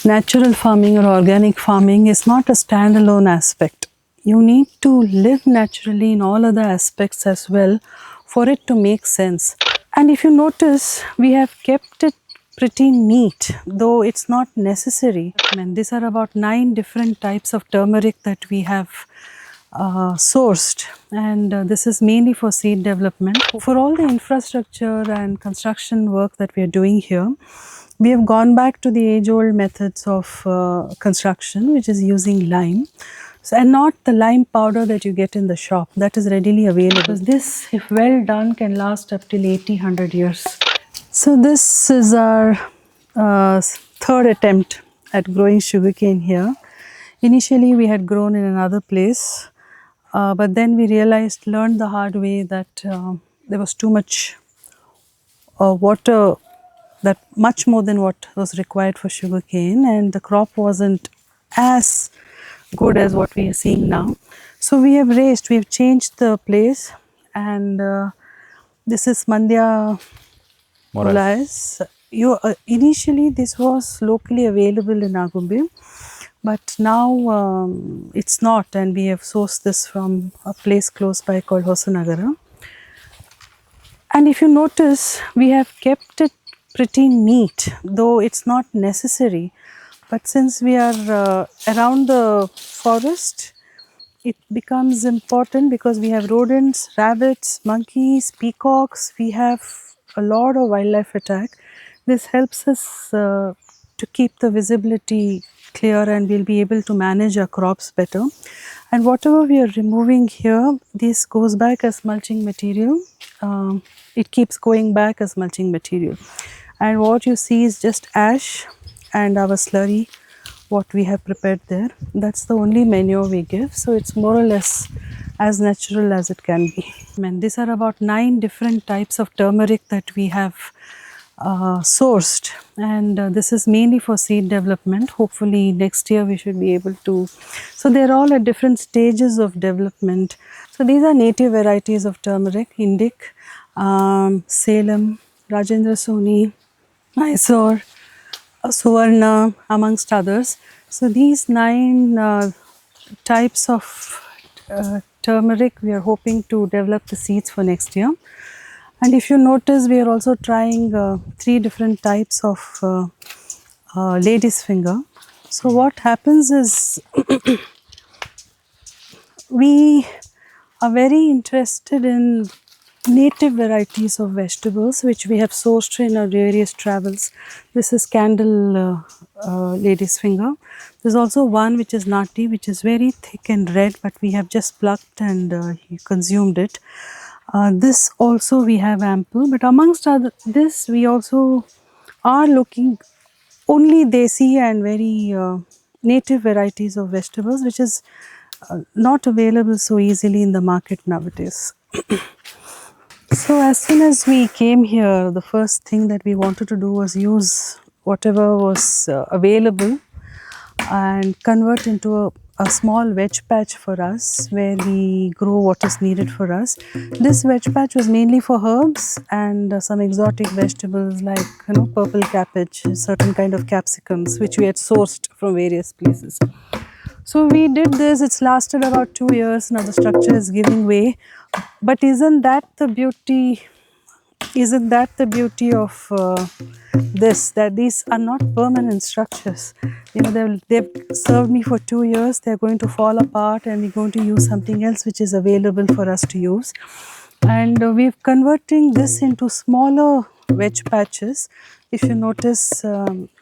Natural farming or organic farming is not a standalone aspect. You need to live naturally in all other aspects as well for it to make sense. And if you notice, we have kept it pretty neat, though it's not necessary. And these are about 9 different types of turmeric that we have sourced, and this is mainly for seed development. For all the infrastructure and construction work that we are doing here, we have gone back to the age-old methods of construction, which is using lime. So, and not the lime powder that you get in the shop, that is readily available. This, if well done, can last up till 80-100 years. So this is our third attempt at growing sugarcane here. Initially we had grown in another place, but then we learned the hard way that there was too much water, that much more than what was required for sugarcane, and the crop wasn't as good as what we are seeing now. So we have changed the place, and this is Mandya Morais. Initially this was locally available in Agumbe, but now it's not, and we have sourced this from a place close by called Hosanagara. And if you notice, we have kept it pretty neat, though it's not necessary. But since we are around the forest, it becomes important because we have rodents, rabbits, monkeys, peacocks. We have a lot of wildlife attack. This helps us to keep the visibility clear, and we'll be able to manage our crops better. And whatever we are removing here, this goes back as mulching material. It keeps going back as mulching material. And what you see is just ash and our slurry, what we have prepared there. That's the only manure we give. So it's more or less as natural as it can be. And these are about 9 different types of turmeric that we have sourced, and this is mainly for seed development. Hopefully next year we should be able to. So they're all at different stages of development. So these are native varieties of turmeric: Indic, Salem, Rajendra Soni, Mysore, Suvarna, amongst others. So these 9 types of turmeric, we are hoping to develop the seeds for next year. And if you notice, we are also trying 3 different types of lady's finger. So what happens is we are very interested in native varieties of vegetables which we have sourced in our various travels. This is candle lady's finger. There's also one which is nati, which is very thick and red, but we have just plucked and consumed it. This also we have ample, but amongst this we also are looking only desi and very native varieties of vegetables, which is not available so easily in the market nowadays. So as soon as we came here, the first thing that we wanted to do was use whatever was available and convert into a small veg patch for us, where we grow what is needed for us. This veg patch was mainly for herbs and some exotic vegetables like purple cabbage, certain kind of capsicums which we had sourced from various places. So we did this. It's lasted about 2 years. Now the structure is giving way. But isn't that the beauty? Isn't that the beauty of this? That these are not permanent structures. They've served me for 2 years. They're going to fall apart, and we're going to use something else which is available for us to use. And we're converting this into smaller veg patches. If you notice,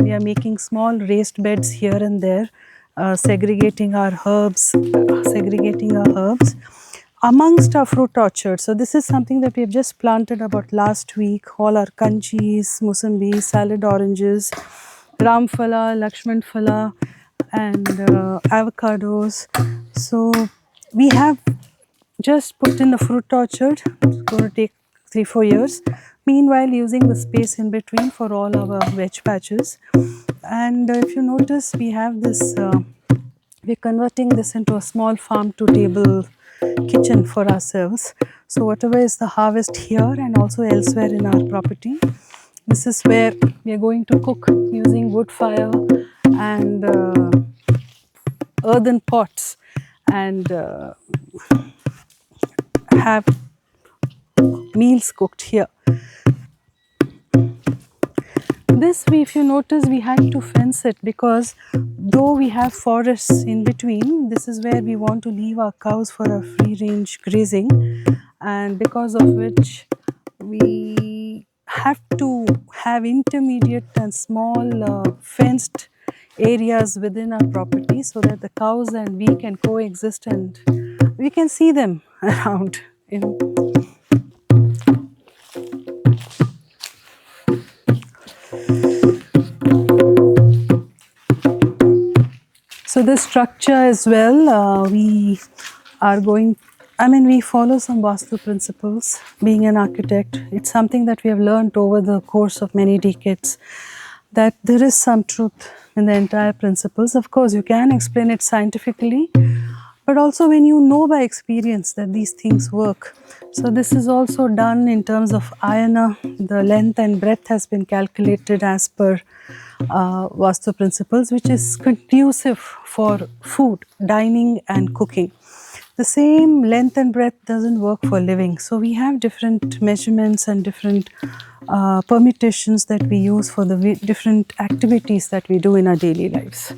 we are making small raised beds here and there, segregating our herbs, amongst our fruit orchard. So this is something that we have just planted about last week. All our kanchis, musambis, salad oranges, ramphala, lakshman phala, and avocados. So we have just put in a fruit orchard. It's going to take 3-4 years. Meanwhile, using the space in between for all our veg patches. And if you notice, we have this, we're converting this into a small farm to table kitchen for ourselves. So whatever is the harvest here and also elsewhere in our property, this is where we are going to cook using wood fire and earthen pots and have meals cooked here. This, if you notice, we had to fence it because though we have forests in between, this is where we want to leave our cows for a free range grazing, and because of which we have to have intermediate and small fenced areas within our property so that the cows and we can coexist and we can see them around, you know. So this structure as well, we are going, I mean, we follow some Vastu principles. Being an architect, it's something that we have learned over the course of many decades, that there is some truth in the entire principles. Of course, you can explain it scientifically, but also when you know by experience that these things work. So this is also done in terms of ayana. The length and breadth has been calculated as per Vastu principles, which is conducive for food, dining and cooking. The same length and breadth doesn't work for living. So we have different measurements and different permutations that we use for the different activities that we do in our daily lives.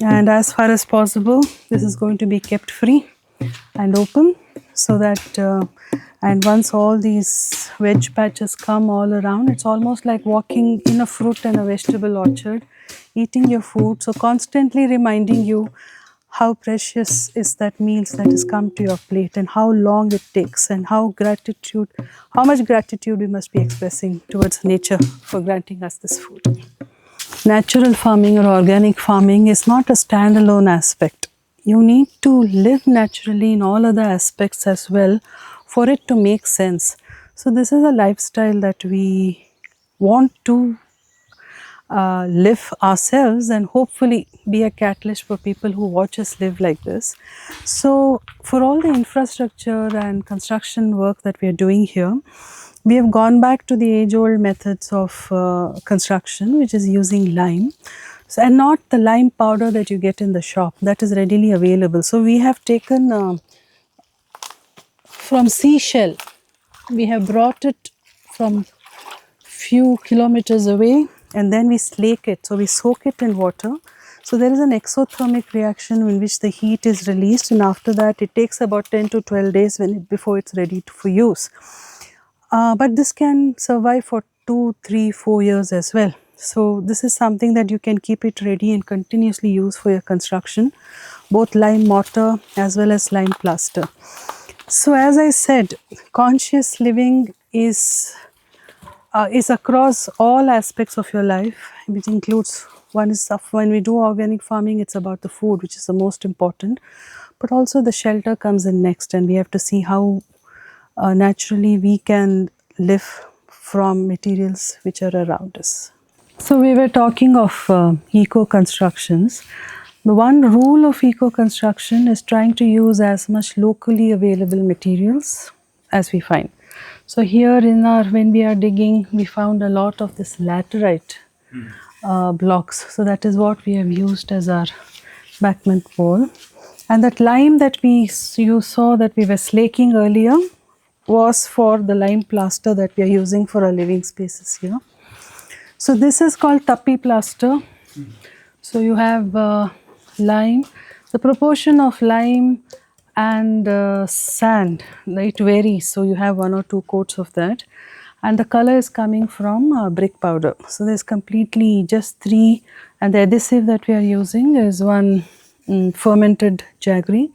And as far as possible, this is going to be kept free and open so that and once all these veg patches come all around, it's almost like walking in a fruit and a vegetable orchard, eating your food, so constantly reminding you how precious is that meals that has come to your plate and how long it takes and how much gratitude we must be expressing towards nature for granting us this food. Natural farming or organic farming is not a standalone aspect. You need to live naturally in all other aspects as well for it to make sense. So this is a lifestyle that we want to live ourselves and hopefully be a catalyst for people who watch us live like this. So for all the infrastructure and construction work that we are doing here, we have gone back to the age-old methods of construction, which is using lime. So, and not the lime powder that you get in the shop, that is readily available. So we have taken from seashell, we have brought it from few kilometers away and then we slake it. So we soak it in water. So there is an exothermic reaction in which the heat is released, and after that it takes about 10 to 12 days before it's ready for use. But this can survive for 2, 3, 4 years as well. So this is something that you can keep it ready and continuously use for your construction, both lime mortar as well as lime plaster. So as I said, conscious living is across all aspects of your life, which includes, one is when we do organic farming, it's about the food, which is the most important, but also the shelter comes in next, and we have to see how naturally we can live from materials which are around us. So we were talking of eco-constructions. The one rule of eco-construction is trying to use as much locally available materials as we find. So here when we are digging, we found a lot of this laterite blocks. So that is what we have used as our backment wall. And that lime that you saw that we were slaking earlier was for the lime plaster that we are using for our living spaces here. So this is called tappi plaster. So you have lime. The proportion of lime and sand, it varies. So you have 1 or 2 coats of that. And the color is coming from brick powder. So there's completely just 3. And the adhesive that we are using is one fermented jaggery.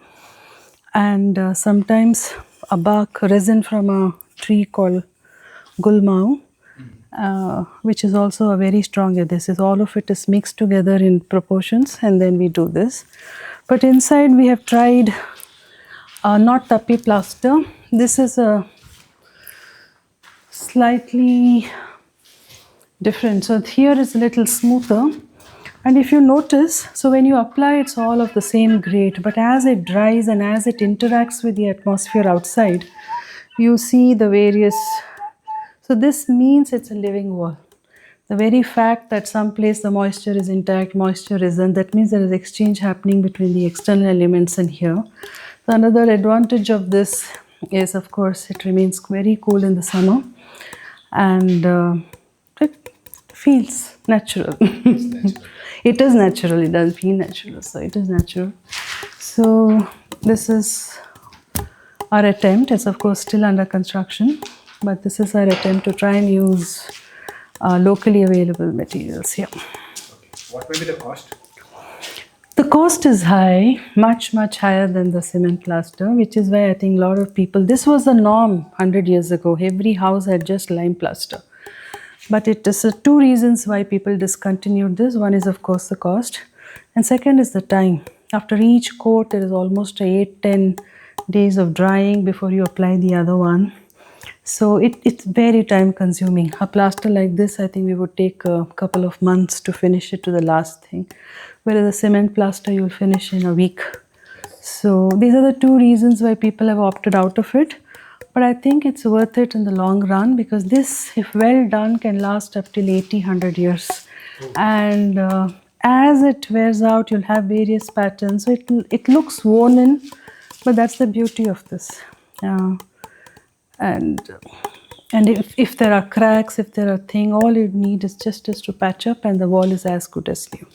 And sometimes a bark resin from a tree called gulmao, which is also a very strong adhesive. All of it is mixed together in proportions and then we do this. But inside we have tried not tappi plaster. This is a slightly different. So here is a little smoother. And if you notice, so when you apply, it's all of the same grade, but as it dries and as it interacts with the atmosphere outside, you see the various, so this means it's a living wall. The very fact that some place the moisture is intact, moisture isn't, that means there is exchange happening between the external elements and here. So another advantage of this is, of course, it remains very cool in the summer, and it feels natural. It is natural, it doesn't feel natural, so it is natural. So this is our attempt. It's of course still under construction, but this is our attempt to try and use locally available materials here. Okay. What may be the cost? The cost is high, much higher than the cement plaster, which is why I think a lot of people, this was the norm 100 years ago. Every house had just lime plaster. But it is two reasons why people discontinued this. One is of course the cost, and second is the time. After each coat there is almost 8-10 days of drying before you apply the other one. So it's very time consuming. A plaster like this, I think we would take a couple of months to finish it to the last thing. Whereas a cement plaster you'll finish in a week. So these are the two reasons why people have opted out of it. But I think it's worth it in the long run, because this, if well done, can last up till 80-100 years. And as it wears out, you'll have various patterns. So it looks worn in, but that's the beauty of this. And if there are cracks, if there are things, all you need is just to patch up, and the wall is as good as new.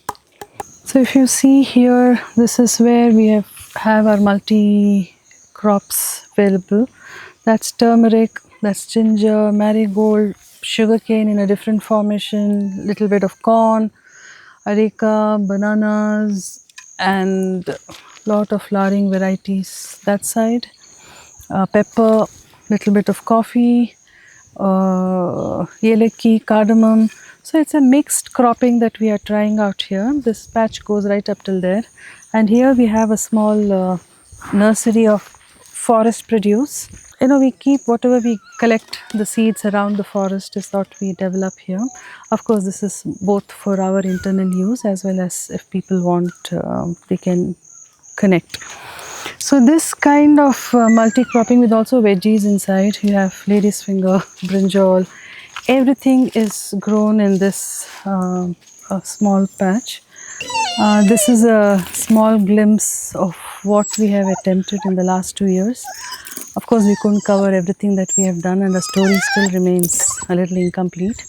So if you see here, this is where we have our multi crops available. That's turmeric, that's ginger, marigold, sugarcane in a different formation, little bit of corn, areca, bananas, and lot of flowering varieties that side. Pepper, little bit of coffee, yeleki, cardamom. So it's a mixed cropping that we are trying out here. This patch goes right up till there. And here we have a small nursery of forest produce. You know, we keep whatever we collect, the seeds around the forest is what we develop here. Of course, this is both for our internal use as well as if people want, they can connect. So this kind of multi-cropping with also veggies inside. You have lady's finger, brinjal. Everything is grown in this small patch. This is a small glimpse of what we have attempted in the last 2 years. Of course, we couldn't cover everything that we have done, and the story still remains a little incomplete.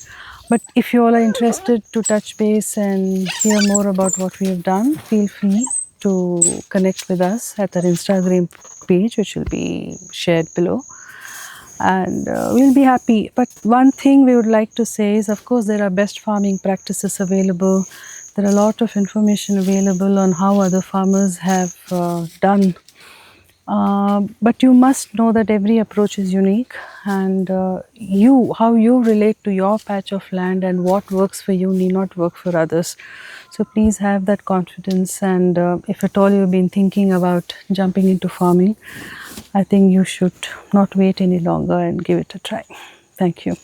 But if you all are interested to touch base and hear more about what we have done, feel free to connect with us at our Instagram page, which will be shared below. And we'll be happy. But one thing we would like to say is, of course, there are best farming practices available. There are a lot of information available on how other farmers have done. But you must know that every approach is unique, and how you relate to your patch of land and what works for you need not work for others. So please have that confidence, and if at all you've been thinking about jumping into farming, I think you should not wait any longer and give it a try. Thank you.